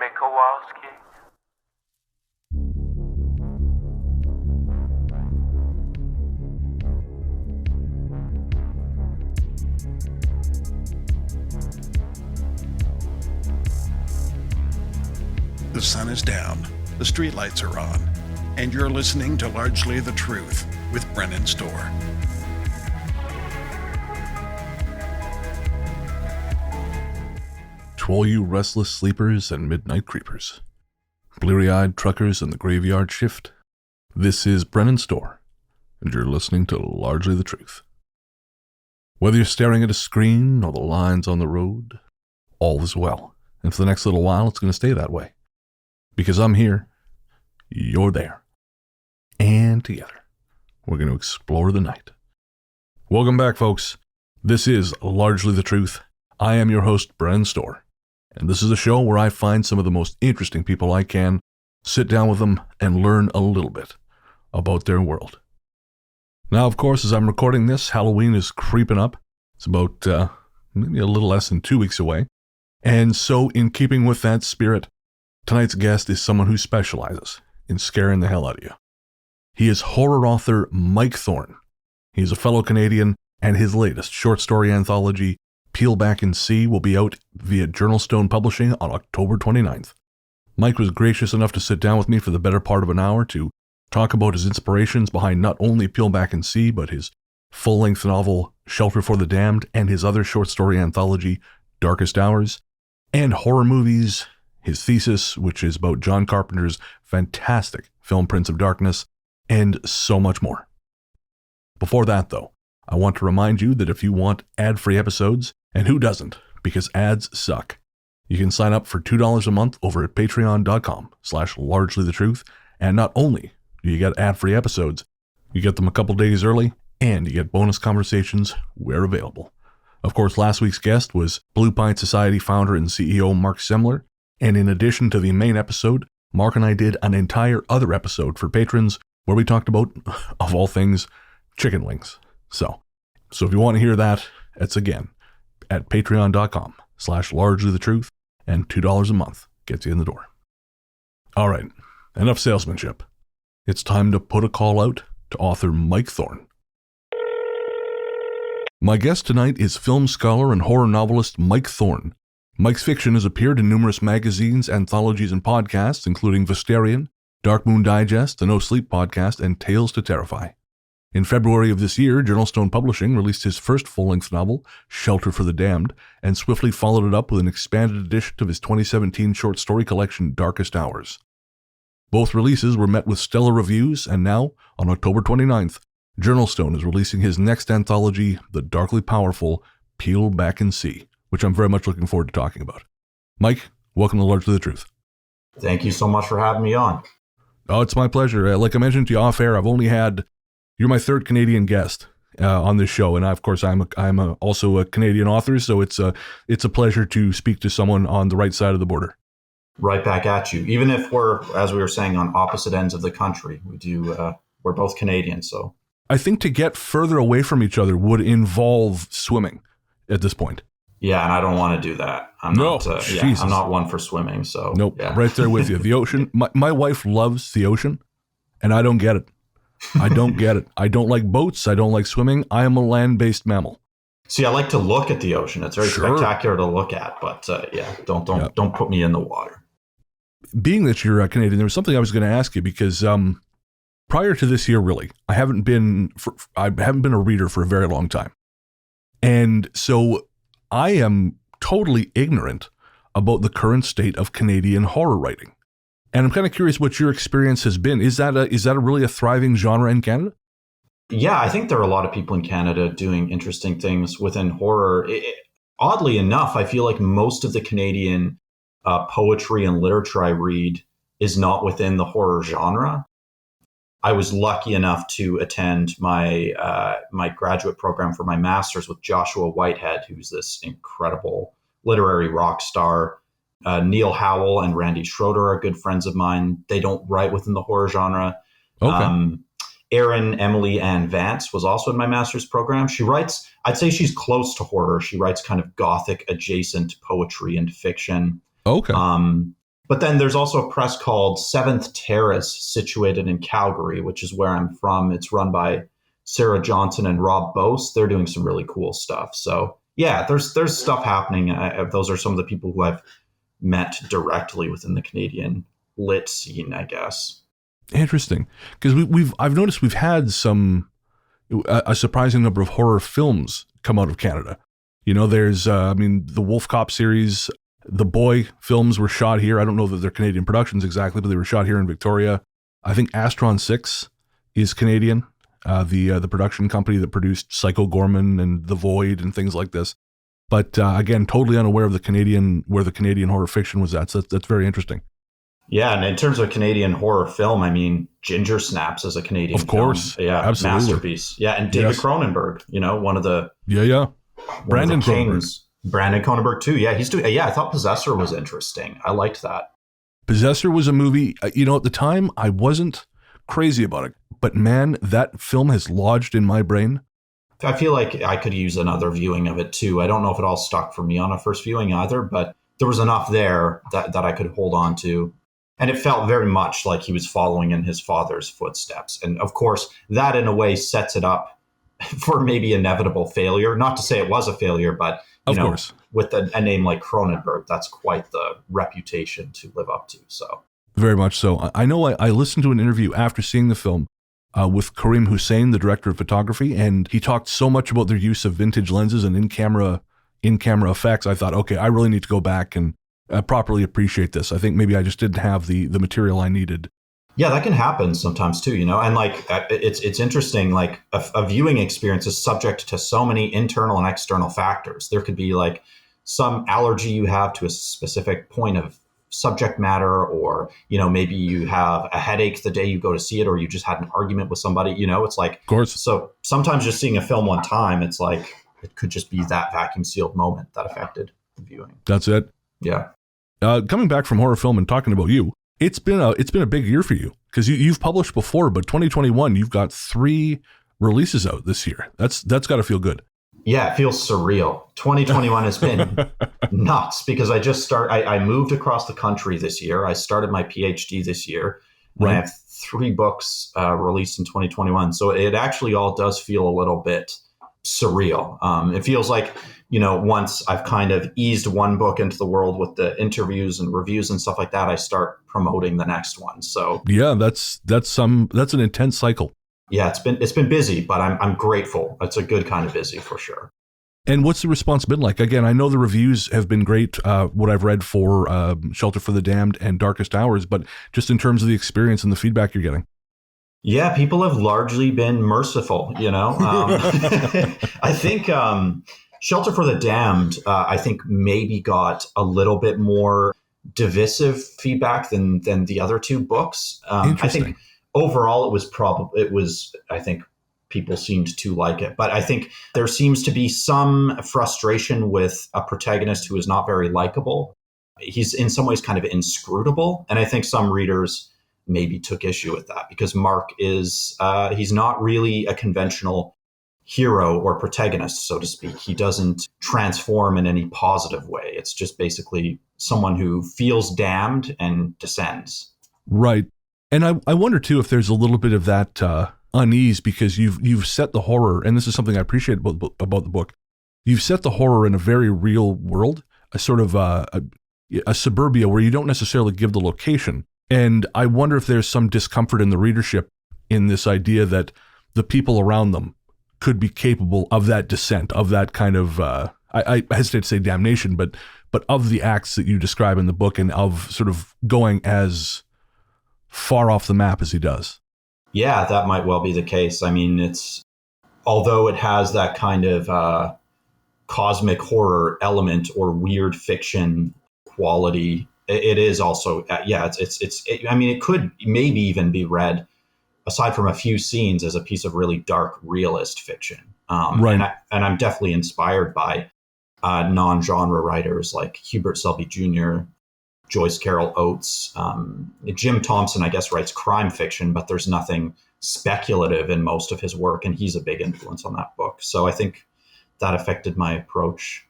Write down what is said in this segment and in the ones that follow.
Jimmy Kowalski. The sun is down, the streetlights are on, and you're listening to Largely the Truth with Brennan Storr. To all you restless sleepers and midnight creepers, bleary-eyed truckers in the graveyard shift, this is Brennan Storr, and you're listening to Largely the Truth. Whether you're staring at a screen or the lines on the road, all is well, and for the next little while it's going to stay that way. Because I'm here, you're there, and together, we're going to explore the night. Welcome back, folks. This is Largely the Truth. I am your host, Brennan Storr, and this is a show where I find some of the most interesting people I can, sit down with them, and learn a little bit about their world. Now, of course, as I'm recording this, Halloween is creeping up. It's about maybe a little less than 2 weeks away. And so, in keeping with that spirit, tonight's guest is someone who specializes in scaring the hell out of you. He is horror author Mike Thorn. He is a fellow Canadian, and his latest short story anthology, Peel Back and See, will be out via Journalstone Publishing on October 29th. Mike was gracious enough to sit down with me for the better part of an hour to talk about his inspirations behind not only Peel Back and See, but his full-length novel, Shelter for the Damned, and his other short story anthology, Darkest Hours, and horror movies, his thesis, which is about John Carpenter's fantastic film Prince of Darkness, and so much more. Before that, though, I want to remind you that if you want ad-free episodes, and who doesn't, because ads suck, you can sign up for $2 a month over at patreon.com/largelythetruth, and not only do you get ad-free episodes, you get them a couple days early, and you get bonus conversations where available. Of course, last week's guest was Blue Pine Society founder and CEO Mark Semler, and in addition to the main episode, Mark and I did an entire other episode for patrons where we talked about, of all things, chicken wings. So if you want to hear that, it's again at patreon.com/largelythetruth, and $2 a month gets you in the door. All right, enough salesmanship. It's time to put a call out to author Mike Thorn. My guest tonight is film scholar and horror novelist Mike Thorn. Mike's fiction has appeared in numerous magazines, anthologies, and podcasts, including Visterion, Dark Moon Digest, the No Sleep Podcast, and Tales to Terrify. In February of this year, Journalstone Publishing released his first full-length novel, Shelter for the Damned, and swiftly followed it up with an expanded edition of his 2017 short story collection, Darkest Hours. Both releases were met with stellar reviews, and now, on October 29th, Journalstone is releasing his next anthology, the darkly powerful Peel Back and See, which I'm very much looking forward to talking about. Mike, welcome to Largely the Truth. Thank you so much for having me on. Oh, it's my pleasure. Like I mentioned to you off air, you're my third Canadian guest on this show, and of course I'm also a Canadian author, so it's a pleasure to speak to someone on the right side of the border. Right back at you. Even if we're, as we were saying, on opposite ends of the country, we're both Canadian. So I think to get further away from each other would involve swimming at this point. Yeah, and I don't want to do that. I'm not one for swimming. So nope, yeah. Right there with you. The ocean. My wife loves the ocean, and I don't get it. I don't get it. I don't like boats. I don't like swimming. I am a land-based mammal. See, I like to look at the ocean. It's very spectacular to look at, but don't put me in the water. Being that you're a Canadian, there was something I was going to ask you because prior to this year, really, I haven't been a reader for a very long time, and so I am totally ignorant about the current state of Canadian horror writing. And I'm kind of curious what your experience has been. Is that really a thriving genre in Canada? Yeah, I think there are a lot of people in Canada doing interesting things within horror. Oddly enough, I feel like most of the Canadian poetry and literature I read is not within the horror genre. I was lucky enough to attend my graduate program for my master's with Joshua Whitehead, who's this incredible literary rock star. Neil Howell and Randy Schroeder are good friends of mine. They don't write within the horror genre. Okay. Erin Emily Ann Vance was also in my master's program. She writes, I'd say she's close to horror. She writes kind of gothic adjacent poetry and fiction. Okay. But then there's also a press called Seventh Terrace, situated in Calgary, which is where I'm from. It's run by Sarah Johnson and Rob Bose. They're doing some really cool stuff. So yeah, there's stuff happening. Those are some of the people who I've met directly within the Canadian lit scene, I guess. Interesting, because I've noticed we've had a surprising number of horror films come out of Canada. There's the Wolf Cop series, the Boy films were shot here. I don't know that they're Canadian productions exactly, but they were shot here in Victoria. I think Astron 6 is Canadian, the production company that produced Psycho Gorman and The Void and things like this. But again, totally unaware of where the Canadian horror fiction was at. So that's very interesting. Yeah, and in terms of Canadian horror film, I mean, Ginger Snaps is a Canadian of course. film. Yeah, absolutely. Masterpiece. Yeah, and David Cronenberg, one of the... Brandon Cronenberg. Brandon Cronenberg too. Yeah, he's doing... Yeah, I thought Possessor was interesting. I liked that. Possessor was a movie, at the time, I wasn't crazy about it. But man, that film has lodged in my brain. I feel like I could use another viewing of it too. I don't know if it all stuck for me on a first viewing either, but there was enough there that I could hold on to. And it felt very much like he was following in his father's footsteps. And of course, that in a way sets it up for maybe inevitable failure. Not to say it was a failure, but of course, with a name like Cronenberg, that's quite the reputation to live up to. So very much so. I know I listened to an interview after seeing the film with Karim Hussein, the director of photography, and he talked so much about their use of vintage lenses and in-camera effects. I thought, okay, I really need to go back and properly appreciate this. I think maybe I just didn't have the material I needed. Yeah, that can happen sometimes too, and like it's interesting, like a viewing experience is subject to so many internal and external factors. There could be like some allergy you have to a specific point of subject matter, or maybe you have a headache the day you go to see it, or you just had an argument with somebody. It's like, of course. So sometimes just seeing a film one time, it's like it could just be that vacuum sealed moment that affected the viewing. That's it. Yeah. Coming back from horror film and talking about you, it's been a big year for you, because you've published before, but 2021 you've got 3 releases out this year. That's got to feel good. Yeah, it feels surreal. 2021 has been nuts, because I moved across the country this year. I started my PhD this year. Right. And I have 3 books released in 2021. So it actually all does feel a little bit surreal. It feels like, once I've kind of eased one book into the world with the interviews and reviews and stuff like that, I start promoting the next one. So yeah, that's an intense cycle. Yeah, it's been busy, but I'm grateful. It's a good kind of busy for sure. And what's the response been like? Again, I know the reviews have been great, what I've read for Shelter for the Damned and Darkest Hours, but just in terms of the experience and the feedback you're getting. Yeah, people have largely been merciful, I think Shelter for the Damned, I think maybe got a little bit more divisive feedback than the other 2 books. I think overall I think people seemed to like it, but I think there seems to be some frustration with a protagonist who is not very likable. He's in some ways kind of inscrutable. And I think some readers maybe took issue with that, because Mark is, he's not really a conventional hero or protagonist, so to speak. He doesn't transform in any positive way. It's just basically someone who feels damned and descends. Right. And I wonder too if there's a little bit of that unease, because you've set the horror, and this is something I appreciate about the book. You've set the horror in a very real world, a sort of a suburbia where you don't necessarily give the location. And I wonder if there's some discomfort in the readership in this idea that the people around them could be capable of that descent, of that kind of, I hesitate to say damnation, but of the acts that you describe in the book, and of sort of going as far off the map as he does. Yeah, that might well be the case. I mean, although it has that kind of cosmic horror element or weird fiction quality, it is also, I mean, it could maybe even be read, aside from a few scenes, as a piece of really dark realist fiction. Right. And I'm definitely inspired by non-genre writers like Hubert Selby Jr., Joyce Carol Oates. Jim Thompson, I guess, writes crime fiction, but there's nothing speculative in most of his work, and he's a big influence on that book. So I think that affected my approach.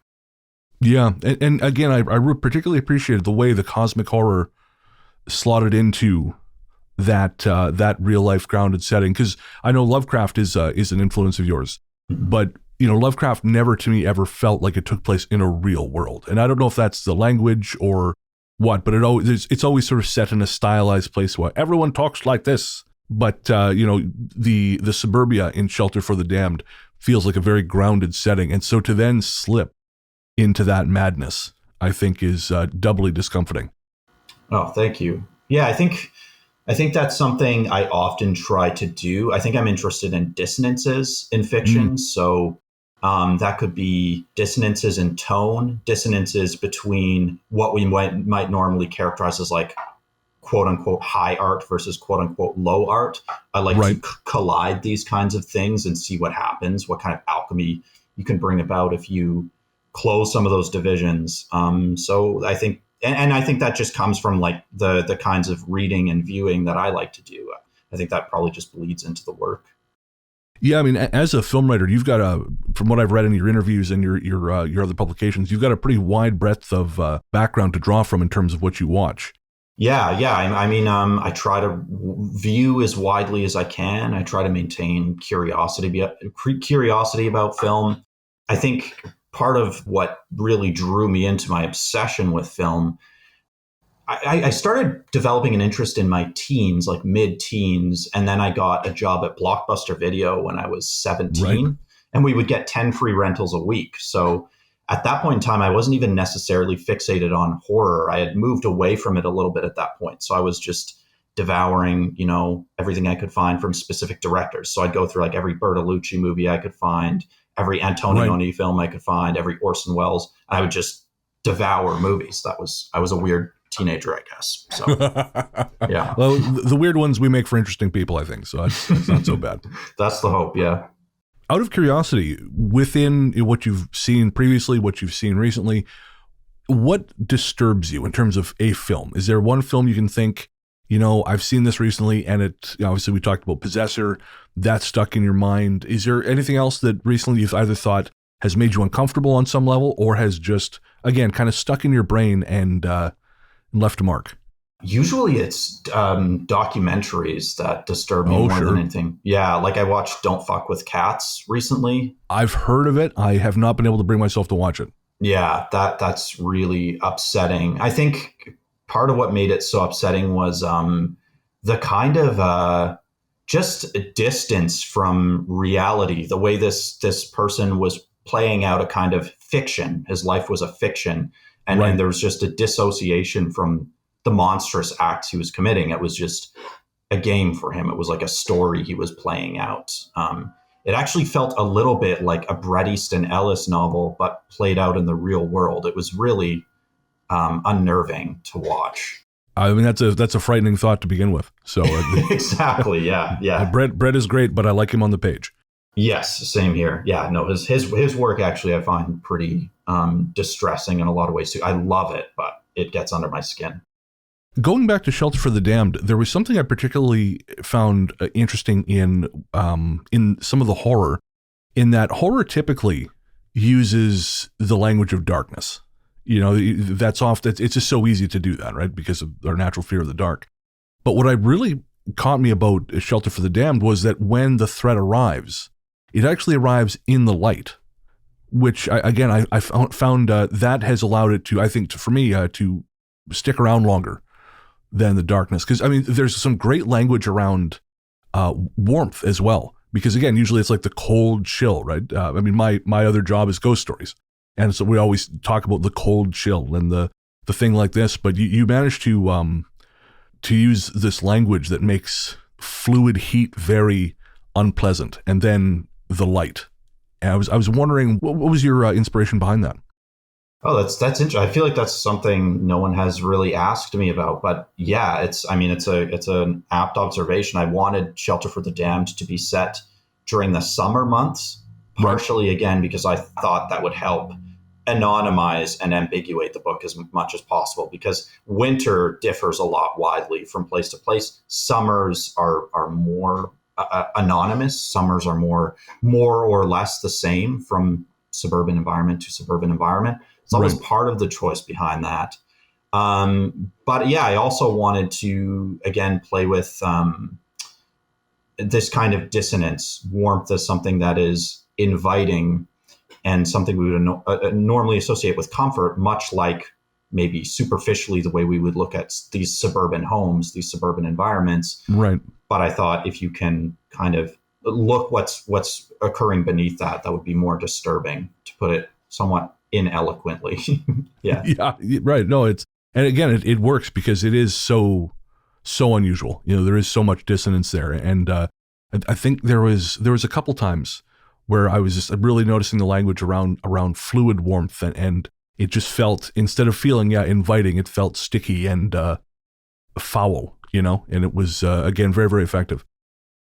Yeah, and again, I particularly appreciated the way the cosmic horror slotted into that real life grounded setting? Because I know Lovecraft is an influence of yours, but Lovecraft never to me ever felt like it took place in a real world. And I don't know if that's the language or what, but it's always sort of set in a stylized place where everyone talks like this. But the suburbia in Shelter for the Damned feels like a very grounded setting, and so to then slip into that madness, I think, is doubly discomforting. Oh, thank you. Yeah, I think that's something I often try to do. I think I'm interested in dissonances in fiction. So that could be dissonances in tone, dissonances between what we might normally characterize as like quote unquote high art versus quote unquote low art. I like to collide these kinds of things and see what happens, what kind of alchemy you can bring about if you close some of those divisions. So I think, and I think that just comes from like the kinds of reading and viewing that I like to do. I think that probably just bleeds into the work. Yeah, I mean, as a film writer, you've got from what I've read in your interviews and your other publications, you've got a pretty wide breadth of background to draw from in terms of what you watch. Yeah. I mean, I try to view as widely as I can. I try to maintain curiosity about film. I think part of what really drew me into my obsession with film, I started developing an interest in my teens, like mid-teens, and then I got a job at Blockbuster Video when I was 17, and we would get 10 free rentals a week. So at that point in time, I wasn't even necessarily fixated on horror. I had moved away from it a little bit at that point. So I was just devouring, everything I could find from specific directors. So I'd go through like every Bertolucci movie I could find, every Antonioni film I could find, every Orson Welles. I would just devour movies. I was a weird teenager, I guess. So, yeah. Well, the weird ones we make for interesting people, I think. So it's not so bad. That's the hope, yeah. Out of curiosity, within what you've seen previously, what you've seen recently, what disturbs you in terms of a film? Is there one film you can think, I've seen this recently, and it obviously we talked about Possessor, that stuck in your mind. Is there anything else that recently you've either thought has made you uncomfortable on some level, or has just, again, kind of stuck in your brain and left a mark? Usually it's documentaries that disturb me more than anything. Yeah, like I watched Don't Fuck with Cats recently. I've heard of it. I have not been able to bring myself to watch it. Yeah, that's really upsetting. I think part of what made it so upsetting was the kind of just distance from reality, the way this person was playing out a kind of fiction. His life was a fiction. And then there was just a dissociation from the monstrous acts he was committing. It was just a game for him. It was like a story he was playing out. It actually felt a little bit like a Bret Easton Ellis novel, but played out in the real world. It was really unnerving to watch. I mean, that's a frightening thought to begin with. So exactly, yeah. Bret is great, but I like him on the page. Yes, same here. Yeah, no, his work actually I find pretty distressing in a lot of ways too. I love it, but it gets under my skin. Going back to Shelter for the Damned, there was something I particularly found interesting in some of the horror, in that horror typically uses the language of darkness. It's just so easy to do that, right? Because of our natural fear of the dark. But what I really caught me about Shelter for the Damned was that when the threat arrives, it actually arrives in the light, which I found that has allowed it to, I think, for me, to stick around longer than the darkness. Because, I mean, there's some great language around warmth as well. Because, again, usually it's like the cold chill, right? I mean, my other job is ghost stories. And so we always talk about the cold chill and the thing like this. But you manage to use this language that makes fluid heat very unpleasant, and then the light. And I was wondering, what was your inspiration behind that? Oh, that's interesting. I feel like that's something no one has really asked me about. But yeah, it's an apt observation. I wanted Shelter for the Damned to be set during the summer months, partially again because I thought that would help anonymize and ambiguate the book as much as possible, because winter differs a lot widely from place to place. Summers are more anonymous. Summers are more or less the same from suburban environment to suburban environment. So that was part of the choice behind that. But yeah, I also wanted to, again, play with this kind of dissonance. Warmth is something that is inviting and something we would normally associate with comfort, much like maybe superficially the way we would look at these suburban homes, these suburban environments. Right. But I thought if you can kind of look what's occurring beneath that, that would be more disturbing, to put it somewhat ineloquently. Yeah. Yeah. Right. No, and again, it works because it is so unusual. There is so much dissonance there. And I think there was a couple times where I was just really noticing the language around fluid warmth, and it just felt, instead of feeling inviting, it felt sticky and foul, and it was again very, very effective.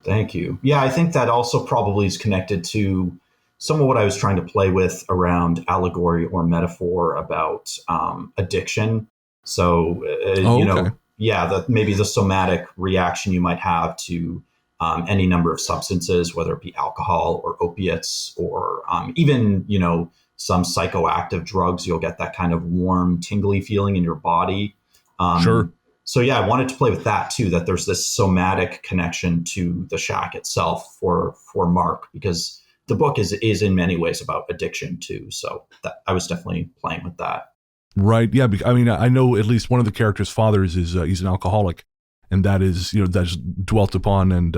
Thank you. Yeah, I think that also probably is connected to some of what I was trying to play with around allegory or metaphor about addiction. So maybe the somatic reaction you might have to any number of substances, whether it be alcohol or opiates or even, some psychoactive drugs, you'll get that kind of warm, tingly feeling in your body. Sure. So yeah, I wanted to play with that too, that there's this somatic connection to the shack itself for Mark, because the book is in many ways about addiction too. So that I was definitely playing with that. Right. Yeah. I mean, I know at least one of the character's fathers is he's an alcoholic, and that is, that's dwelt upon. And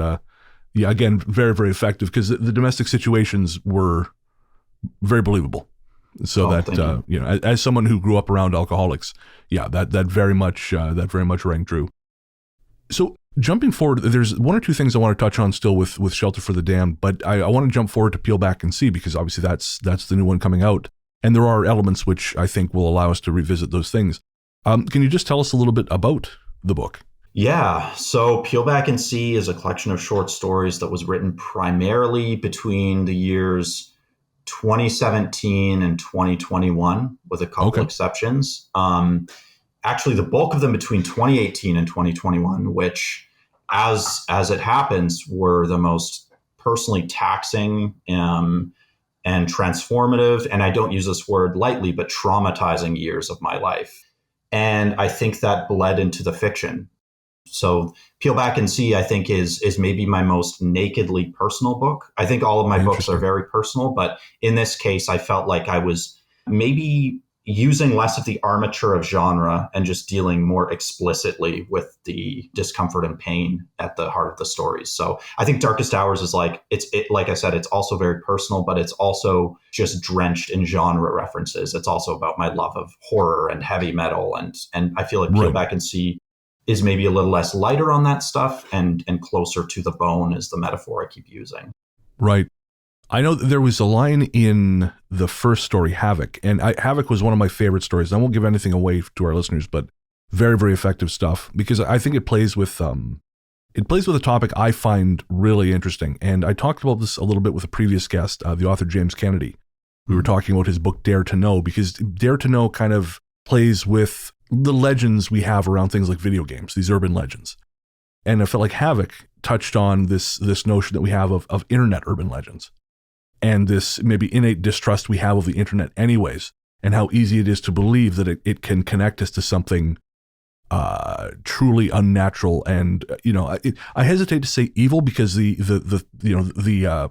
again, very, very effective, because the domestic situations were very believable. So as someone who grew up around alcoholics, that very much rang true. So jumping forward, there's one or two things I want to touch on still with Shelter for the Damned, but I want to jump forward to Peel Back and See, because obviously that's the new one coming out, and there are elements which I think will allow us to revisit those things. Can you just tell us a little bit about the book? Yeah, so Peel Back and See is a collection of short stories that was written primarily between the years 2017 and 2021, with a couple exceptions. Actually, the bulk of them between 2018 and 2021, which, as it happens, were the most personally taxing and transformative, and I don't use this word lightly, but traumatizing years of my life. And I think that bled into the fiction. So Peel Back and See, I think, is maybe my most nakedly personal book. I think all of my books are very personal, but in this case, I felt like I was maybe using less of the armature of genre and just dealing more explicitly with the discomfort and pain at the heart of the stories. So I think Darkest Hours is like I said, it's also very personal, but it's also just drenched in genre references. It's also about my love of horror and heavy metal. And I feel like Peel Back and See is maybe a little less lighter on that stuff and closer to the bone is the metaphor I keep using. Right. I know that there was a line in the first story, Havoc, and Havoc was one of my favorite stories. I won't give anything away to our listeners, but very, very effective stuff, because I think it plays with a topic I find really interesting. And I talked about this a little bit with a previous guest, the author James Kennedy. We were talking about his book Dare to Know, because Dare to Know kind of plays with the legends we have around things like video games, these urban legends. And I felt like Havoc touched on this notion that we have of internet urban legends, and this maybe innate distrust we have of the internet anyways, and how easy it is to believe that it can connect us to something truly unnatural. And I hesitate to say evil, because the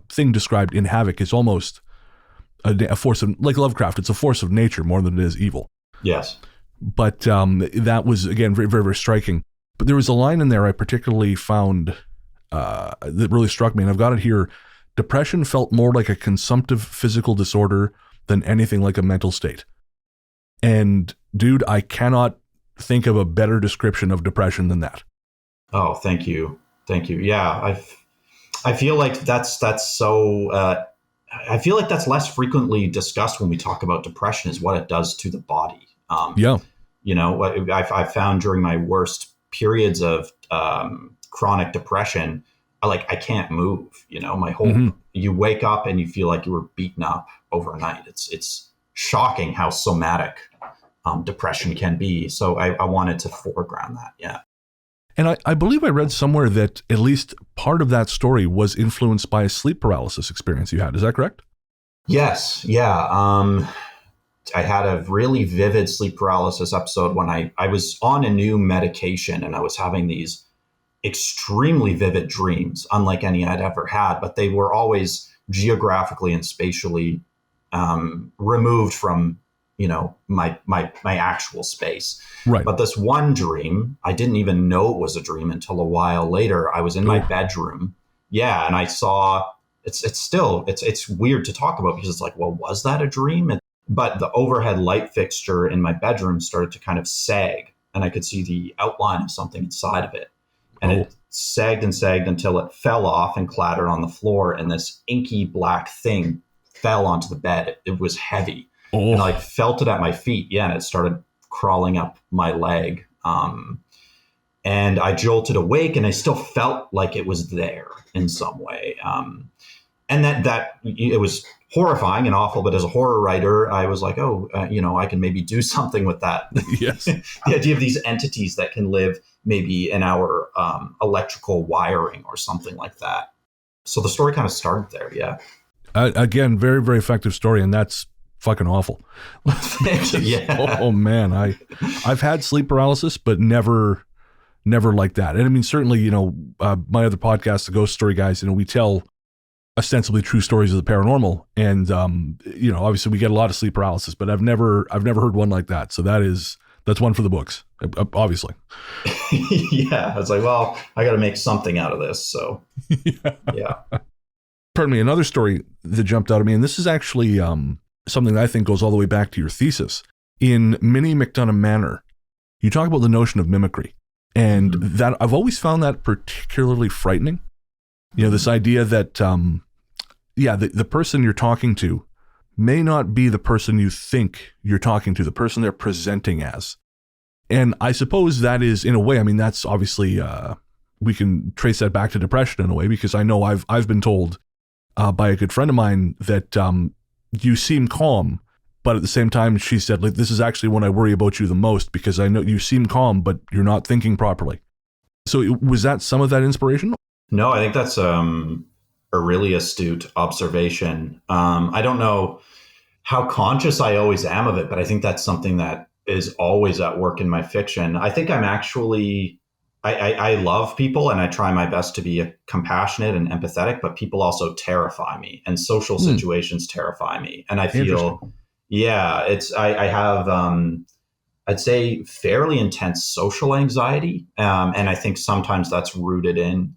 thing described in Havoc is almost a force of, like Lovecraft, it's a force of nature more than it is evil. Yes. But that was, again, very, very, very striking. But there was a line in there I particularly found that really struck me, and I've got it here. Depression felt more like a consumptive physical disorder than anything like a mental state. And dude, I cannot think of a better description of depression than that. Oh, thank you. Thank you. Yeah. I feel like that's so, I feel like that's less frequently discussed when we talk about depression, is what it does to the body. I found during my worst periods of chronic depression, I can't move, my whole, you wake up and you feel like you were beaten up overnight. It's shocking how somatic depression can be. So I wanted to foreground that. Yeah. And I believe I read somewhere that at least part of that story was influenced by a sleep paralysis experience you had. Is that correct? Yes. Yeah. I had a really vivid sleep paralysis episode when I was on a new medication and I was having these extremely vivid dreams, unlike any I'd ever had, but they were always geographically and spatially removed from, my actual space. Right. But this one dream, I didn't even know it was a dream until a while later. I was in my bedroom. Yeah. And I saw, it's weird to talk about because it's like, well, was that a dream? But the overhead light fixture in my bedroom started to kind of sag, and I could see the outline of something inside of it. And it sagged and sagged until it fell off and clattered on the floor, and this inky black thing fell onto the bed. It was heavy. And I felt it at my feet. Yeah, and it started crawling up my leg. And I jolted awake, and I still felt like it was there in some way. And that it was horrifying and awful. But as a horror writer, I was like, I can maybe do something with that. Yes. The idea of these entities that can live maybe in our electrical wiring or something like that. So the story kind of started there. Yeah. Again, very, very effective story. And that's fucking awful. Thank you. Yeah. Oh man. I've had sleep paralysis, but never like that. And I mean, certainly, my other podcast, the Ghost Story Guys, we tell ostensibly true stories of the paranormal. And, obviously we get a lot of sleep paralysis, but I've never heard one like that. So that's one for the books, obviously. Yeah. I was like, well, I got to make something out of this. So yeah. Pardon me. Another story that jumped out at me, and this is actually something that I think goes all the way back to your thesis. In Minnie McDonough Manor, you talk about the notion of mimicry, and that I've always found that particularly frightening. This idea that, the person you're talking to may not be the person you think you're talking to, the person they're presenting as. And I suppose that is, in a way, I mean, that's obviously, we can trace that back to depression in a way, because I know I've been told by a good friend of mine that you seem calm, but at the same time, she said, like, this is actually when I worry about you the most, because I know you seem calm, but you're not thinking properly. So was that some of that inspiration? No, I think that's a really astute observation. I don't know how conscious I always am of it, but I think that's something that is always at work in my fiction. I think I'm actually, I love people and I try my best to be compassionate and empathetic, but people also terrify me, and social situations terrify me. And I feel, I have, I'd say fairly intense social anxiety. And I think sometimes that's rooted in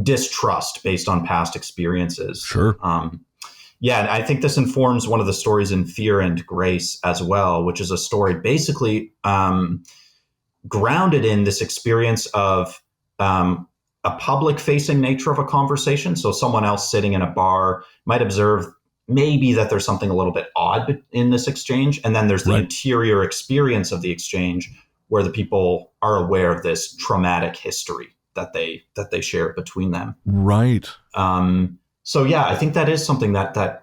distrust based on past experiences. Sure. And I think this informs one of the stories in Fear and Grace as well, which is a story basically grounded in this experience of a public facing nature of a conversation. So someone else sitting in a bar might observe maybe that there's something a little bit odd in this exchange. And then there's the interior experience of the exchange where the people are aware of this traumatic history that they share between them. Right. So I think that is something that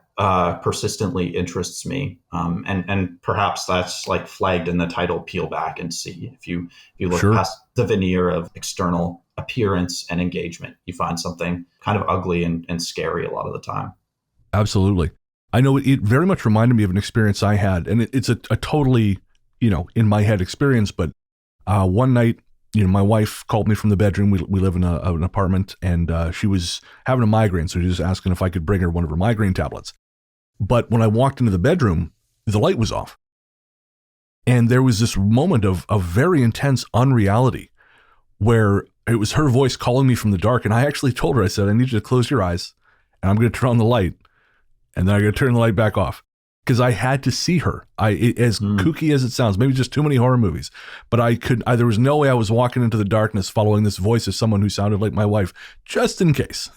persistently interests me. And perhaps that's like flagged in the title, Peel Back and See. If you look past the veneer of external appearance and engagement, you find something kind of ugly and scary a lot of the time. Absolutely. I know it very much reminded me of an experience I had, and it's a totally, in my head experience, but one night, my wife called me from the bedroom. We live in an apartment, and she was having a migraine. So she was asking if I could bring her one of her migraine tablets. But when I walked into the bedroom, the light was off. And there was this moment of very intense unreality where it was her voice calling me from the dark. And I actually told her, I said, I need you to close your eyes and I'm going to turn on the light. And then I'm going to turn the light back off. Because I had to see her. As kooky as it sounds, maybe just too many horror movies, but there was no way I was walking into the darkness following this voice of someone who sounded like my wife, just in case.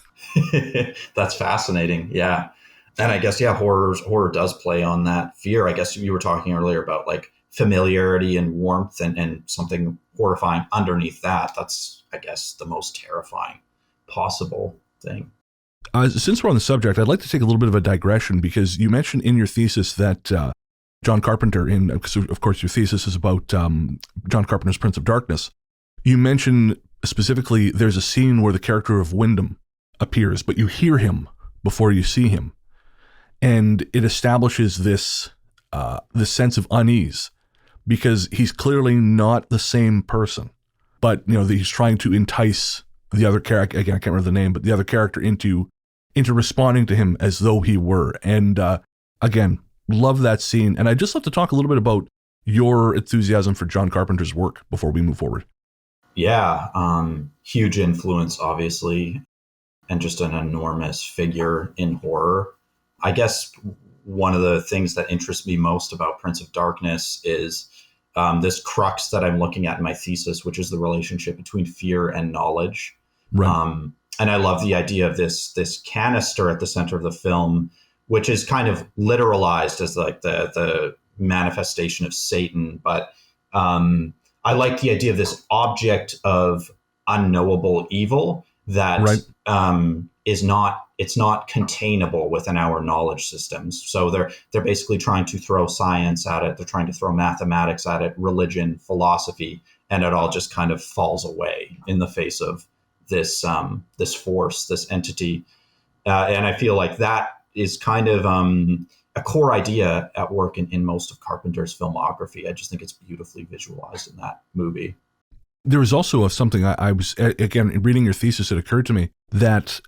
That's fascinating. Yeah. And I guess, horror does play on that fear. I guess you were talking earlier about like familiarity and warmth and something horrifying underneath that. That's, I guess, the most terrifying possible thing. Since we're on the subject, I'd like to take a little bit of a digression, because you mentioned in your thesis that John Carpenter, of course your thesis is about John Carpenter's Prince of Darkness. You mentioned specifically there's a scene where the character of Wyndham appears, but you hear him before you see him. And it establishes this this sense of unease, because he's clearly not the same person, but he's trying to entice the other character. Again, I can't remember the name, but the other character into responding to him as though he were. And again, love that scene. And I'd just love to talk a little bit about your enthusiasm for John Carpenter's work before we move forward. Yeah, huge influence, obviously, and just an enormous figure in horror. I guess one of the things that interests me most about Prince of Darkness is this crux that I'm looking at in my thesis, which is the relationship between fear and knowledge. Right. And I love the idea of this canister at the center of the film, which is kind of literalized as like the manifestation of Satan. But I like the idea of this object of unknowable evil that it's not containable within our knowledge systems. So they're basically trying to throw science at it. They're trying to throw mathematics at it, religion, philosophy, and it all just kind of falls away in the face of this force, this entity. And I feel like that is kind of a core idea at work in most of Carpenter's filmography. I just think it's beautifully visualized in that movie. There was also something I was, again, reading your thesis, it occurred to me that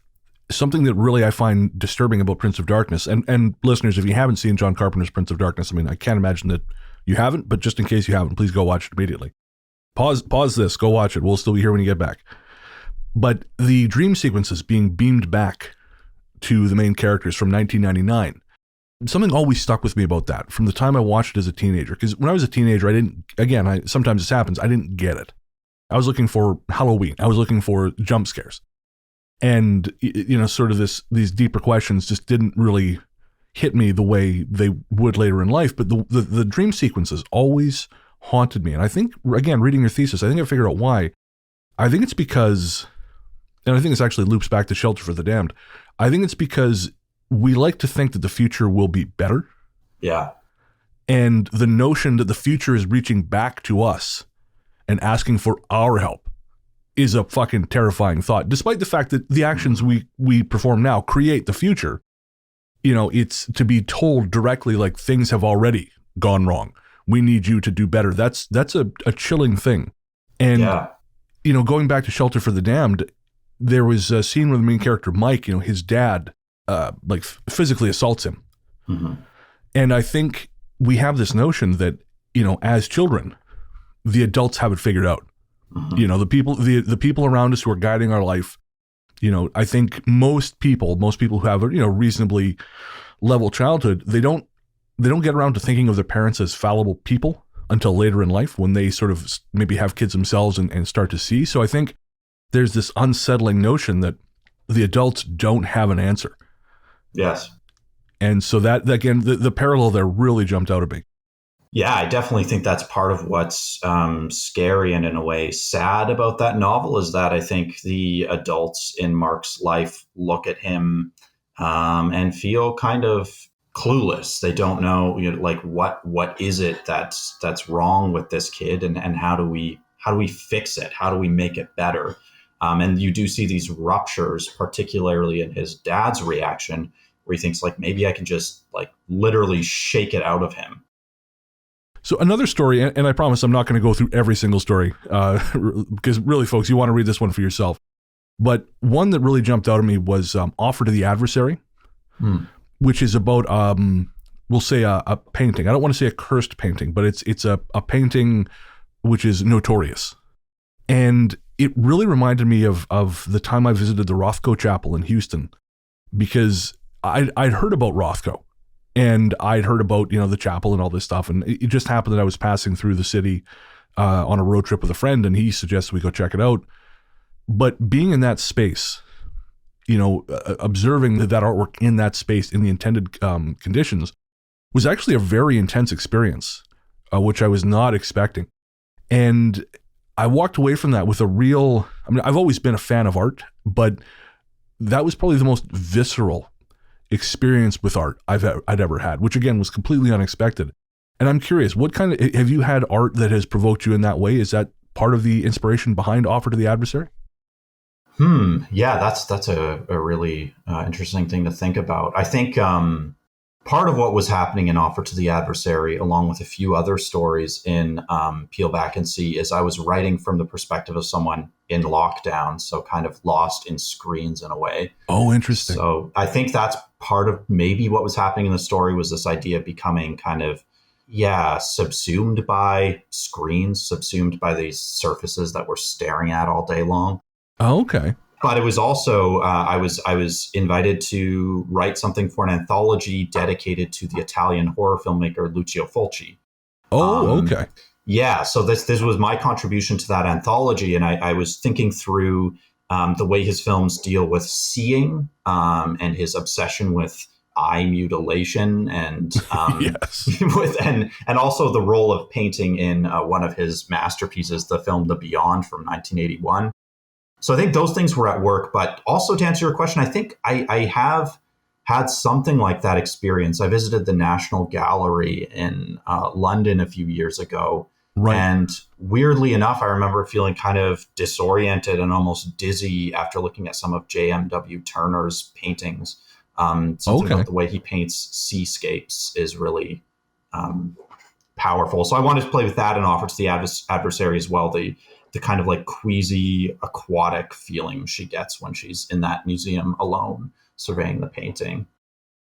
something that really I find disturbing about Prince of Darkness, and listeners, if you haven't seen John Carpenter's Prince of Darkness, I mean, I can't imagine that you haven't, but just in case you haven't, please go watch it immediately. Pause this, go watch it. We'll still be here when you get back. But the dream sequences being beamed back to the main characters from 1999, something always stuck with me about that from the time I watched it as a teenager. Because when I was a teenager, sometimes this happens, I didn't get it. I was looking for Halloween. I was looking for jump scares. And, sort of these deeper questions just didn't really hit me the way they would later in life. But the dream sequences always haunted me. And I think, again, reading your thesis, I think I figured out why. I think it's because, and I think this actually loops back to Shelter for the Damned, I think it's because we like to think that the future will be better. Yeah. And the notion that the future is reaching back to us and asking for our help is a fucking terrifying thought, despite the fact that the actions we perform now create the future. It's to be told directly, like, things have already gone wrong. We need you to do better. That's a chilling thing. And, going back to Shelter for the Damned, there was a scene where the main character, Mike, his dad, physically assaults him. Mm-hmm. And I think we have this notion that, as children, the adults have it figured out. Mm-hmm. The people around us who are guiding our life, I think most people who have a, reasonably level childhood, they don't get around to thinking of their parents as fallible people until later in life, when they sort of maybe have kids themselves and start to see. So I think there's this unsettling notion that the adults don't have an answer. Yes. And so that again, the parallel there really jumped out at me. Yeah, I definitely think that's part of what's scary and in a way sad about that novel, is that I think the adults in Mark's life look at him and feel kind of clueless. They don't know, what is it that's wrong with this kid, and how do we fix it? How do we make it better? And you do see these ruptures, particularly in his dad's reaction, where he thinks, like, maybe I can just literally shake it out of him. So another story, and I promise I'm not going to go through every single story, because really, folks, you want to read this one for yourself. But one that really jumped out at me was Offer to the Adversary, which is about, we'll say, a painting. I don't want to say a cursed painting, but it's a painting which is notorious. And it really reminded me of the time I visited the Rothko Chapel in Houston, because I'd heard about Rothko. And I'd heard about, the chapel and all this stuff. And it just happened that I was passing through the city on a road trip with a friend, and he suggested we go check it out. But being in that space, observing that artwork in that space in the intended conditions was actually a very intense experience, which I was not expecting. And I walked away from that with I've always been a fan of art, but that was probably the most visceral experience with art I'd ever had, which again was completely unexpected. And I'm curious, what kind of, have you had art that has provoked you in that way? Is that part of the inspiration behind Offer to the Adversary? Yeah, that's a really interesting thing to think about. I think part of what was happening in Offer to the Adversary, along with a few other stories in Peel Back and See, is I was writing from the perspective of someone in lockdown, so kind of lost in screens in a way. Oh, interesting. So I think that's part of maybe what was happening in the story, was this idea of becoming kind of, subsumed by screens, subsumed by these surfaces that we're staring at all day long. Oh, okay. But it was also, I was invited to write something for an anthology dedicated to the Italian horror filmmaker Lucio Fulci. Oh, okay. Yeah, so this was my contribution to that anthology, and I was thinking through the way his films deal with seeing and his obsession with eye mutilation and yes. and also the role of painting in one of his masterpieces, the film The Beyond from 1981. So I think those things were at work. But also, to answer your question, I think I have had something like that experience. I visited the National Gallery in London a few years ago. Right. And weirdly enough, I remember feeling kind of disoriented and almost dizzy after looking at some of J.M.W. Turner's paintings. Something about the way he paints seascapes is really powerful. So I wanted to play with that and Offer to the Adversary as well. The kind of like queasy aquatic feeling she gets when she's in that museum alone surveying the painting.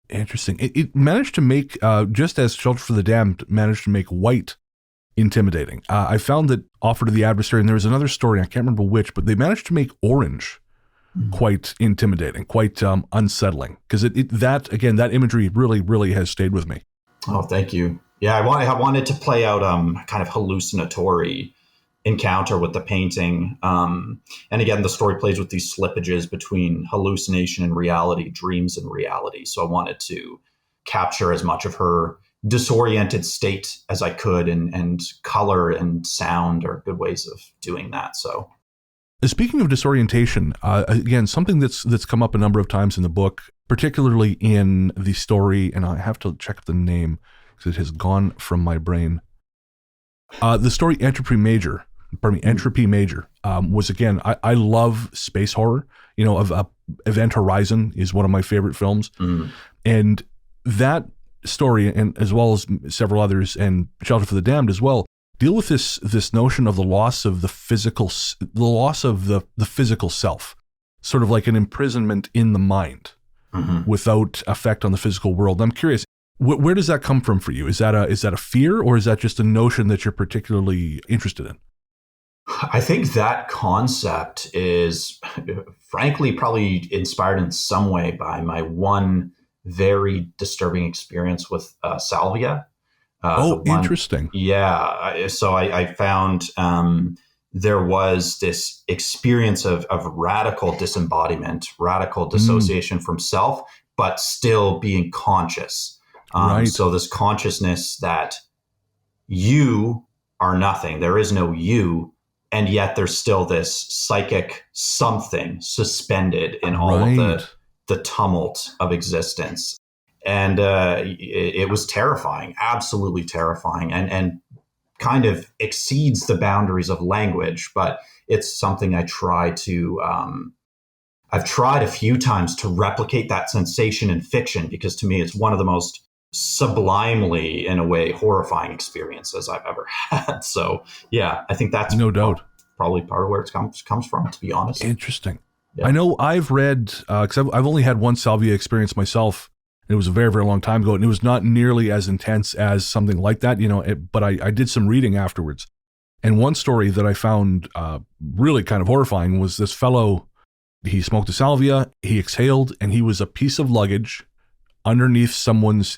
Interesting. It managed to make, just as Shelter for the Damned managed to make white intimidating. I found that Offer to the Adversary, and there was another story, I can't remember which, but they managed to make orange quite intimidating, quite unsettling. Because that imagery really, really has stayed with me. Oh, thank you. Yeah, I wanted to play out kind of hallucinatory encounter with the painting. And again, the story plays with these slippages between hallucination and reality, dreams and reality. So I wanted to capture as much of her disoriented state as I could, and color and sound are good ways of doing that. So speaking of disorientation, again, something that's come up a number of times in the book, particularly in the story, and I have to check the name because it has gone from my brain. The story Entropy Major was, again, I love space horror. You know, of Event Horizon is one of my favorite films. And that story, and as well as several others, and Shelter for the Damned as well, deal with this notion of the loss of the physical self, sort of like an imprisonment in the mind without effect on the physical world. I'm curious, where does that come from for you? Is that a fear, or is that just a notion that you're particularly interested in? I think that concept is, frankly, probably inspired in some way by my one very disturbing experience with salvia. Interesting. Yeah. So I found there was this experience of radical disembodiment, radical dissociation from self, but still being conscious. Right. So this consciousness that you are nothing, there is no you, and yet there's still this psychic something suspended in all of the tumult of existence. And it was terrifying, absolutely terrifying, and kind of exceeds the boundaries of language. But it's something I try to, I've tried a few times to replicate that sensation in fiction, because to me, it's one of the most sublimely, in a way, horrifying experiences I've ever had. So yeah, I think that's no doubt probably part of where it comes from, to be honest. Interesting. Yeah. I know I've read, because I've only had one salvia experience myself. It was a very, very long time ago, and it was not nearly as intense as something like that, but I did some reading afterwards. And one story that I found really kind of horrifying was this fellow, he smoked a salvia, he exhaled, and he was a piece of luggage underneath someone's,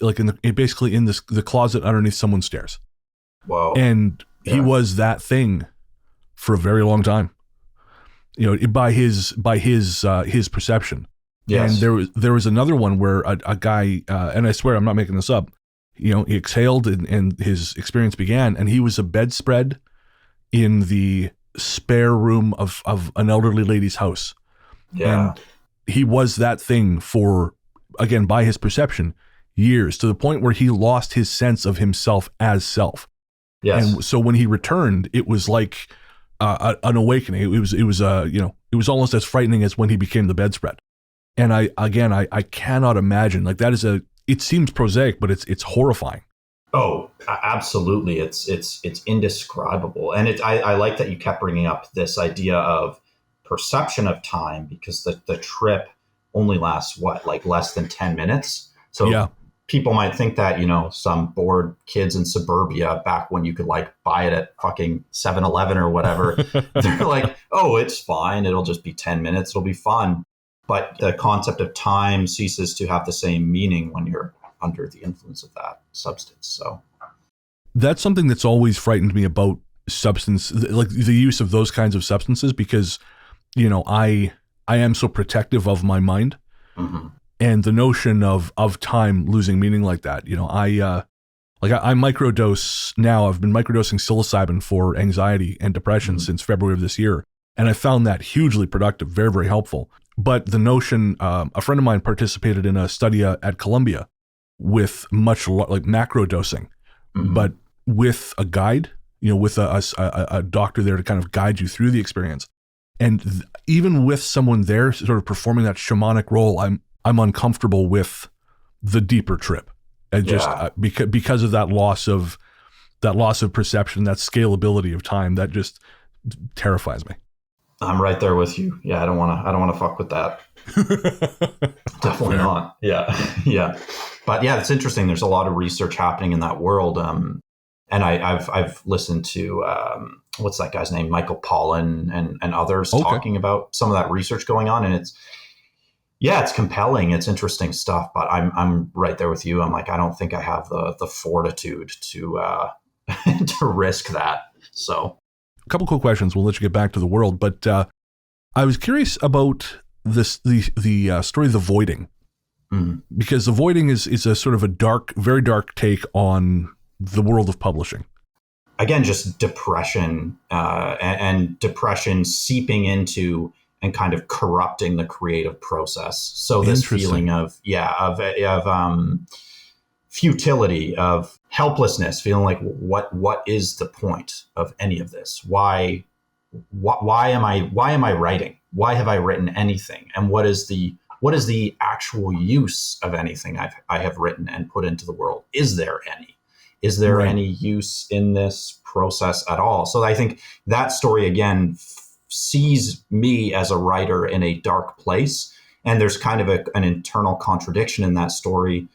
basically in the closet underneath someone's stairs. Wow. And he was that thing for a very long time, by his perception. Yes. And there was another one where a guy, and I swear I'm not making this up, he exhaled and his experience began, and he was a bedspread in the spare room of an elderly lady's house. Yeah. And he was that thing for, again, by his perception, years, to the point where he lost his sense of himself as self. Yes. And so when he returned, it was like an awakening. It was almost as frightening as when he became the bedspread. And I cannot imagine, that is it seems prosaic, but it's horrifying. Oh, absolutely. It's indescribable. And I like that you kept bringing up this idea of perception of time, because the trip only lasts like less than 10 minutes. So yeah. People might think that, some bored kids in suburbia back when you could like buy it at fucking 7-Eleven or whatever, they're like, oh, it's fine. It'll just be 10 minutes. It'll be fun. But the concept of time ceases to have the same meaning when you're under the influence of that substance. So that's something that's always frightened me about substance, like the use of those kinds of substances, because, I am so protective of my mind. Mm-hmm. And the notion of time losing meaning like that, I microdose now. I've been microdosing psilocybin for anxiety and depression since February of this year. And I found that hugely productive, very, very helpful. But the notion, a friend of mine participated in a study at Columbia with much like macro dosing, but with a guide, with a doctor there to kind of guide you through the experience. And even with someone there sort of performing that shamanic role, I'm uncomfortable with the deeper trip, and just because of that loss of perception, that scalability of time, that just terrifies me. I'm right there with you. Yeah, I don't want to fuck with that. Definitely not. Yeah. But yeah, it's interesting. There's a lot of research happening in that world. And I've listened to what's that guy's name, Michael Pollan and others talking about some of that research going on, and it's compelling. It's interesting stuff, but I'm right there with you. I'm like, I don't think I have the fortitude to to risk that. So, a couple quick questions. We'll let you get back to the world, but I was curious about the story of The Voiding, because The Voiding is a sort of a dark, very dark take on the world of publishing. Again, just depression and depression seeping into and kind of corrupting the creative process. So this feeling of futility, of helplessness, feeling like what is the point of any of this? Why am I writing? Why have I written anything? And what is the actual use of anything I have written and put into the world? Is there any? Is there any use in this process at all? So I think that story again sees me as a writer in a dark place. And there's kind of an internal contradiction in that story,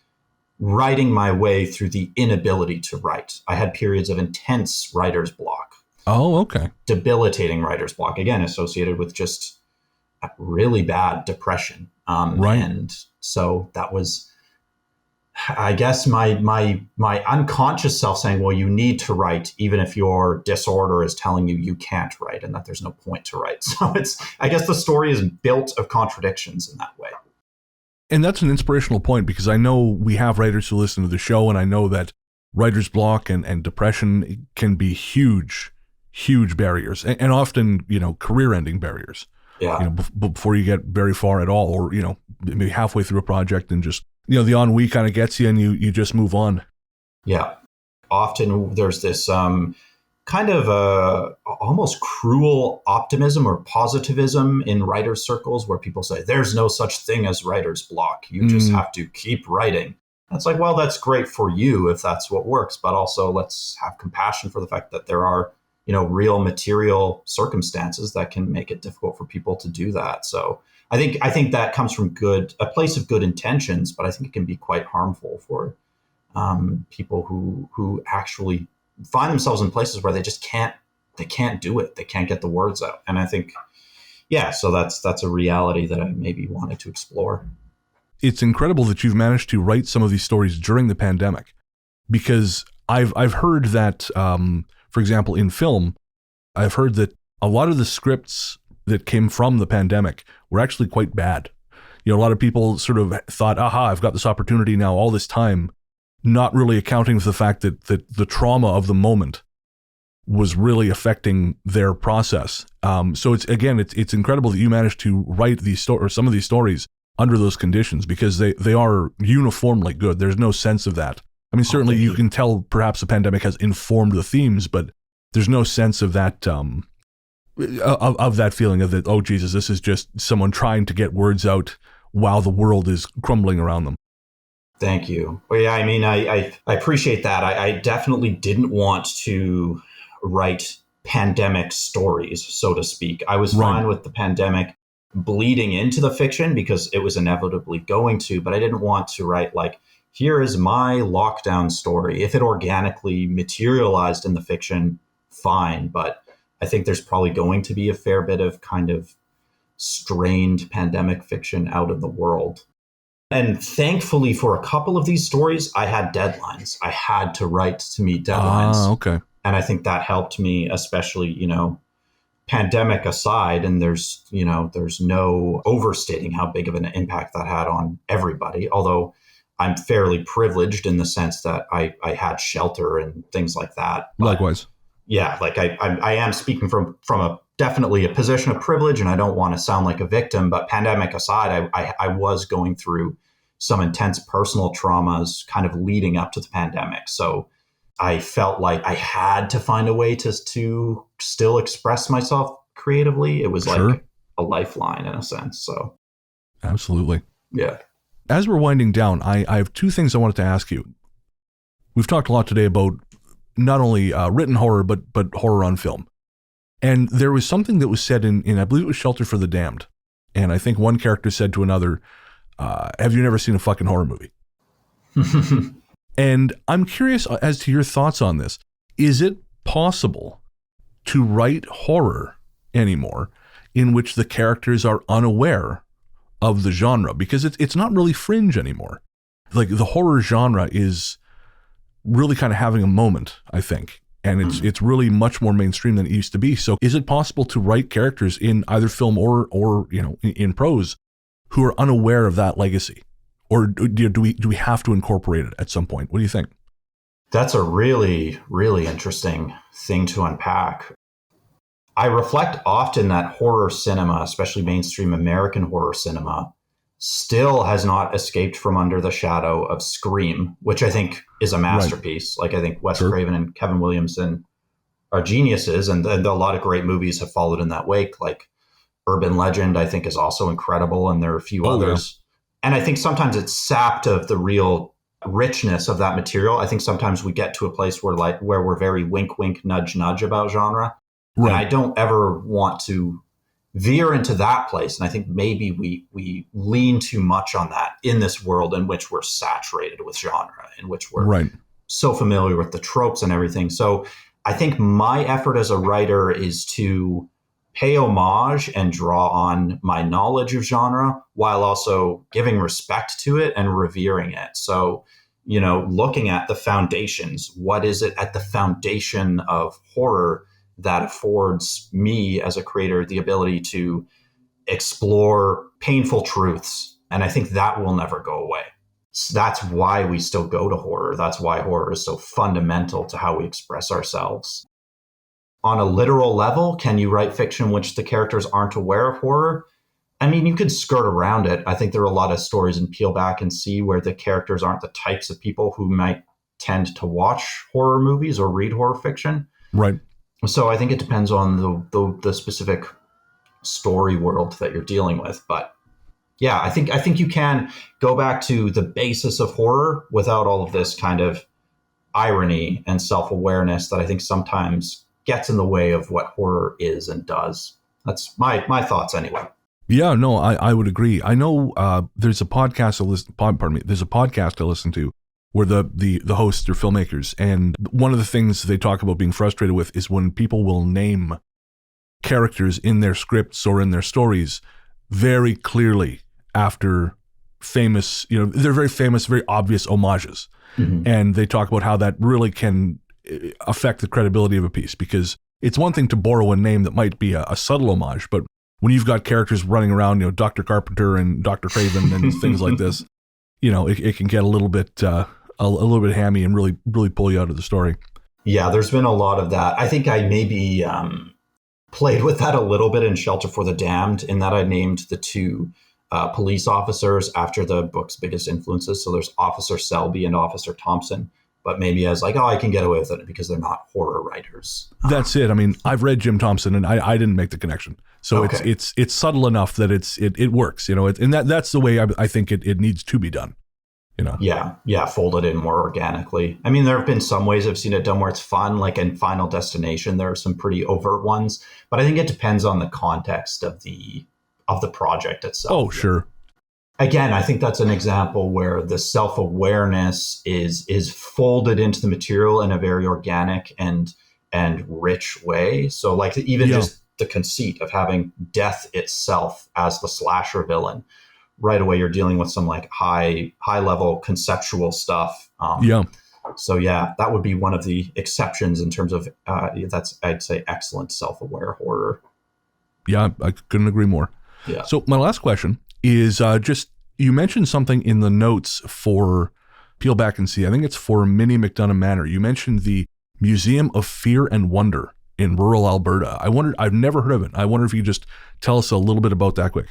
writing my way through the inability to write. I had periods of intense writer's block. Oh, okay. Debilitating writer's block, again, associated with just a really bad depression. And so that was, I guess, my unconscious self saying, well, you need to write, even if your disorder is telling you can't write and that there's no point to write. So I guess the story is built of contradictions in that way. And that's an inspirational point, because I know we have writers who listen to the show, and I know that writer's block and depression can be huge barriers, and often, career-ending barriers. Yeah. Before you get very far at all, or, maybe halfway through a project and just, the ennui kind of gets you and you just move on. Yeah. Often there's this kind of almost cruel optimism or positivism in writer's circles where people say, there's no such thing as writer's block. You just have to keep writing. And it's like, well, that's great for you if that's what works, but also let's have compassion for the fact that there are, real material circumstances that can make it difficult for people to do that. So I think that comes from a place of good intentions, but I think it can be quite harmful for people who actually find themselves in places where they can't do it. They can't get the words out. And I think, so that's a reality that I maybe wanted to explore. It's incredible that you've managed to write some of these stories during the pandemic, because I've heard that, for example, in film, I've heard that a lot of the scripts that came from the pandemic were actually quite bad. A lot of people sort of thought, aha, I've got this opportunity now all this time, not really accounting for the fact that the trauma of the moment was really affecting their process. So it's incredible that you managed to write some of these stories under those conditions, because they are uniformly good. There's no sense of that. I mean, certainly you can tell perhaps the pandemic has informed the themes, but there's no sense of that, of that feeling of that, oh, Jesus, this is just someone trying to get words out while the world is crumbling around them. Thank you. Well, yeah, I mean, I appreciate that. I definitely didn't want to write pandemic stories, so to speak. I was fine with the pandemic bleeding into the fiction because it was inevitably going to, but I didn't want to write like, here is my lockdown story. If it organically materialized in the fiction, fine. But I think there's probably going to be a fair bit of kind of strained pandemic fiction out in the world. And thankfully, for a couple of these stories, I had deadlines. I had to write to meet deadlines. Okay. And I think that helped me, especially, pandemic aside. And there's no overstating how big of an impact that had on everybody. Although I'm fairly privileged in the sense that I had shelter and things like that. But likewise. yeah, like I am speaking from definitely a position of privilege, and I don't want to sound like a victim, but pandemic aside, I was going through some intense personal traumas kind of leading up to the pandemic. So I felt like I had to find a way to still express myself creatively. It was like a lifeline in a sense. So absolutely. Yeah. As we're winding down, I have two things I wanted to ask you. We've talked a lot today about not only written horror, but horror on film. And there was something that was said in I believe it was Shelter for the Damned. And I think one character said to another, have you never seen a fucking horror movie? And I'm curious as to your thoughts on this. Is it possible to write horror anymore in which the characters are unaware of the genre? Because it's not really fringe anymore. Like the horror genre is really kind of having a moment, I think. And it's really much more mainstream than it used to be. So is it possible to write characters in either film or in prose who are unaware of that legacy? Or do we have to incorporate it at some point? What do you think? That's a really, really interesting thing to unpack. I reflect often that horror cinema, especially mainstream American horror cinema, still has not escaped from under the shadow of Scream, which I think is a masterpiece. Like I think Wes Craven and Kevin Williamson are geniuses, and a lot of great movies have followed in that wake. Like Urban Legend, I think, is also incredible, and there are a few others. Yeah. And I think sometimes it's sapped of the real richness of that material. I think sometimes we get to a place where we're very wink, wink, nudge, nudge about genre. Right. And I don't ever want to veer into that place. And I think maybe we lean too much on that in this world in which we're saturated with genre, in which we're so familiar with the tropes and everything. So I think my effort as a writer is to pay homage and draw on my knowledge of genre while also giving respect to it and revering it. So, looking at the foundations, what is it at the foundation of horror that affords me as a creator the ability to explore painful truths? And I think that will never go away. So that's why we still go to horror. That's why horror is so fundamental to how we express ourselves. On a literal level, can you write fiction in which the characters aren't aware of horror? I mean, you could skirt around it. I think there are a lot of stories in Peel Back and See where the characters aren't the types of people who might tend to watch horror movies or read horror fiction. Right. So I think it depends on the specific story world that you're dealing with. But yeah, I think you can go back to the basis of horror without all of this kind of irony and self-awareness that I think sometimes gets in the way of what horror is and does. That's my thoughts anyway. Yeah, no, I would agree. I know there's a podcast there's a podcast I listen to where the hosts are filmmakers, and one of the things they talk about being frustrated with is when people will name characters in their scripts or in their stories very clearly after famous, they're very famous, very obvious homages. Mm-hmm. And they talk about how that really can affect the credibility of a piece, because it's one thing to borrow a name that might be a subtle homage, but when you've got characters running around, Dr. Carpenter and Dr. Craven and things like this, it can get a little bit hammy and really, really pull you out of the story. Yeah, there's been a lot of that. I think I maybe played with that a little bit in Shelter for the Damned, in that I named the two police officers after the book's biggest influences. So there's Officer Selby and Officer Thompson. But maybe as like, I can get away with it because they're not horror writers. That's it. I mean, I've read Jim Thompson and I didn't make the connection. So it's subtle enough that it works, and that's the way I think it needs to be done. you know? Yeah, fold it in more organically. I mean, there have been some ways I've seen it done where it's fun, like in Final Destination, there are some pretty overt ones, but I think it depends on the context of the project itself. Oh, sure. Again, I think that's an example where the self-awareness is folded into the material in a very organic and rich way. So like even just the conceit of having death itself as the slasher villain, right away you're dealing with some like high level conceptual stuff. So yeah, that would be one of the exceptions in terms of that's, I'd say, excellent self-aware horror. Yeah, I couldn't agree more. Yeah. So my last question is just, you mentioned something in the notes for Peel Back and See. I think it's for Minnie McDonough Manor. You mentioned the Museum of Fear and Wonder in rural Alberta. I've never heard of it. I wonder if you just tell us a little bit about that quick.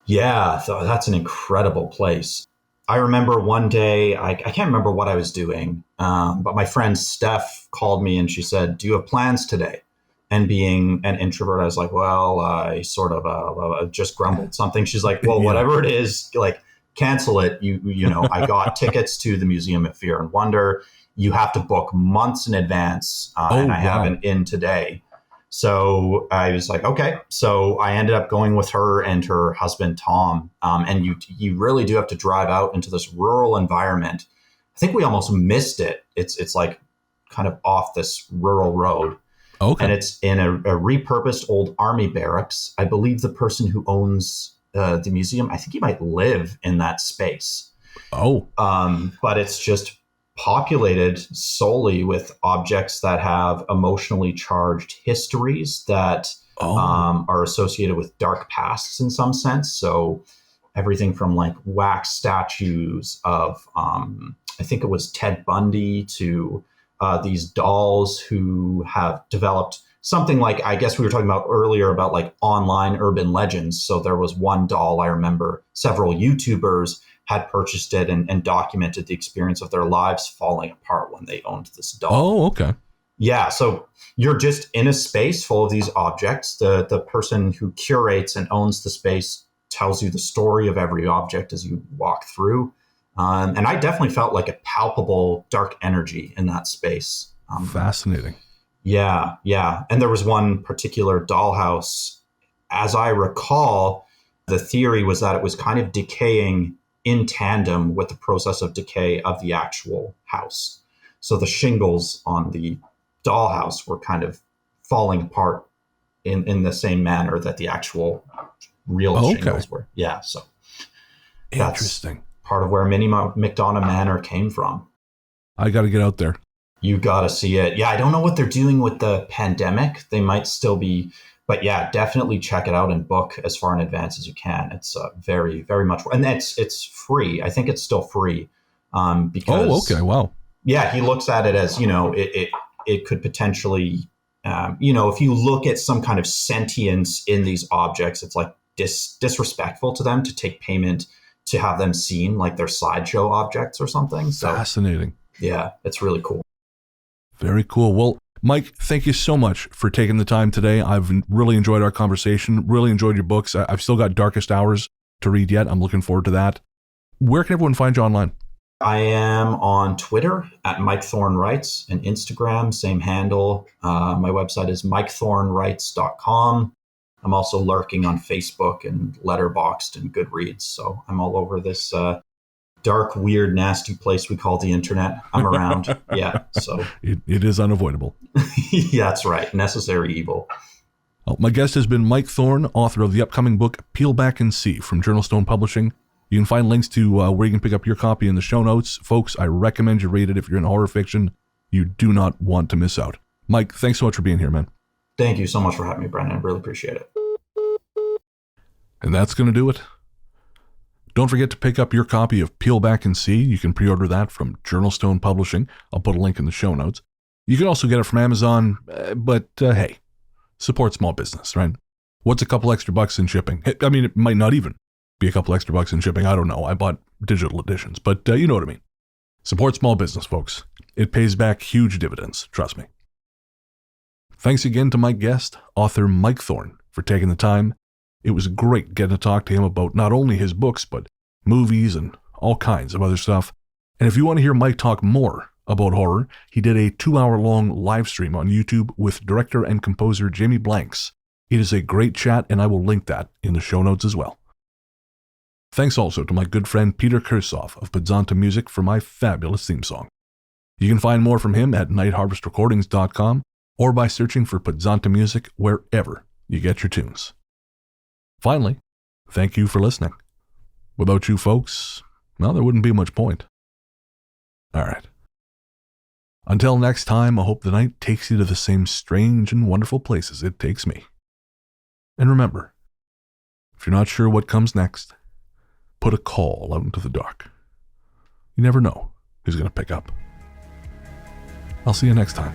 Yeah, that's an incredible place. I remember one day, I can't remember what I was doing, but my friend Steph called me and she said, "Do you have plans today?" And being an introvert, I was like, well, I sort of just grumbled something. She's like, well, whatever it is, like, cancel it. You know, I got tickets to the Museum of Fear and Wonder. You have to book months in advance, and I have an in today. So I was like, okay. So I ended up going with her and her husband, Tom. And you really do have to drive out into this rural environment. I think we almost missed it. It's like kind of off this rural road. Okay. And it's in a repurposed old army barracks. I believe the person who owns the museum, I think he might live in that space. Oh. But it's just populated solely with objects that have emotionally charged histories that are associated with dark pasts in some sense. So everything from like wax statues of, I think it was Ted Bundy, to these dolls who have developed something like, I guess we were talking about earlier about like online urban legends. So there was one doll, I remember several YouTubers had purchased it and documented the experience of their lives falling apart when they owned this doll. Oh, okay. Yeah. So you're just in a space full of these objects. The person who curates and owns the space tells you the story of every object as you walk through. And I definitely felt like a palpable dark energy in that space. Fascinating. Yeah. And there was one particular dollhouse. As I recall, the theory was that it was kind of decaying in tandem with the process of decay of the actual house. So the shingles on the dollhouse were kind of falling apart in the same manner that the actual real shingles were. Yeah. So interesting. Part of where Minnie McDonough Manor came from. I got to get out there. You got to see it. Yeah, I don't know what they're doing with the pandemic. They might still be, but yeah, definitely check it out and book as far in advance as you can. It's very, very much, and it's free. I think it's still free because. Oh, okay, wow. Yeah, he looks at it as, it could potentially, if you look at some kind of sentience in these objects, it's like disrespectful to them to take payment to have them seen like they're sideshow objects or something. So, fascinating. Yeah, it's really cool. Very cool. Well, Mike, thank you so much for taking the time today. I've really enjoyed our conversation, really enjoyed your books. I've still got Darkest Hours to read yet. I'm looking forward to that. Where can everyone find you online? I am on Twitter at Mike Thorn Writes, and Instagram, same handle. My website is mikethornwrites.com. I'm also lurking on Facebook and Letterboxd and Goodreads. So I'm all over this dark, weird, nasty place we call the internet. I'm around. Yeah. So it is unavoidable. Yeah, that's right. Necessary evil. Well, my guest has been Mike Thorn, author of the upcoming book Peel Back and See from Journalstone Publishing. You can find links to where you can pick up your copy in the show notes. Folks, I recommend you read it if you're into horror fiction. You do not want to miss out. Mike, thanks so much for being here, man. Thank you so much for having me, Brennan. I really appreciate it. And that's going to do it. Don't forget to pick up your copy of Peel Back and See. You can pre-order that from Journalstone Publishing. I'll put a link in the show notes. You can also get it from Amazon, but hey, support small business, right? What's a couple extra bucks in shipping? I mean, it might not even be a couple extra bucks in shipping. I don't know. I bought digital editions, but you know what I mean. Support small business, folks. It pays back huge dividends, trust me. Thanks again to my guest, author Mike Thorn, for taking the time. It was great getting to talk to him about not only his books, but movies and all kinds of other stuff. And if you want to hear Mike talk more about horror, he did a 2-hour-long live stream on YouTube with director and composer Jamie Blanks. It is a great chat, and I will link that in the show notes as well. Thanks also to my good friend Peter Kursoff of Podzonta Music for my fabulous theme song. You can find more from him at nightharvestrecordings.com or by searching for Podzonta Music wherever you get your tunes. Finally, thank you for listening. Without you folks, well, there wouldn't be much point. All right. Until next time, I hope the night takes you to the same strange and wonderful places it takes me. And remember, if you're not sure what comes next, put a call out into the dark. You never know who's going to pick up. I'll see you next time.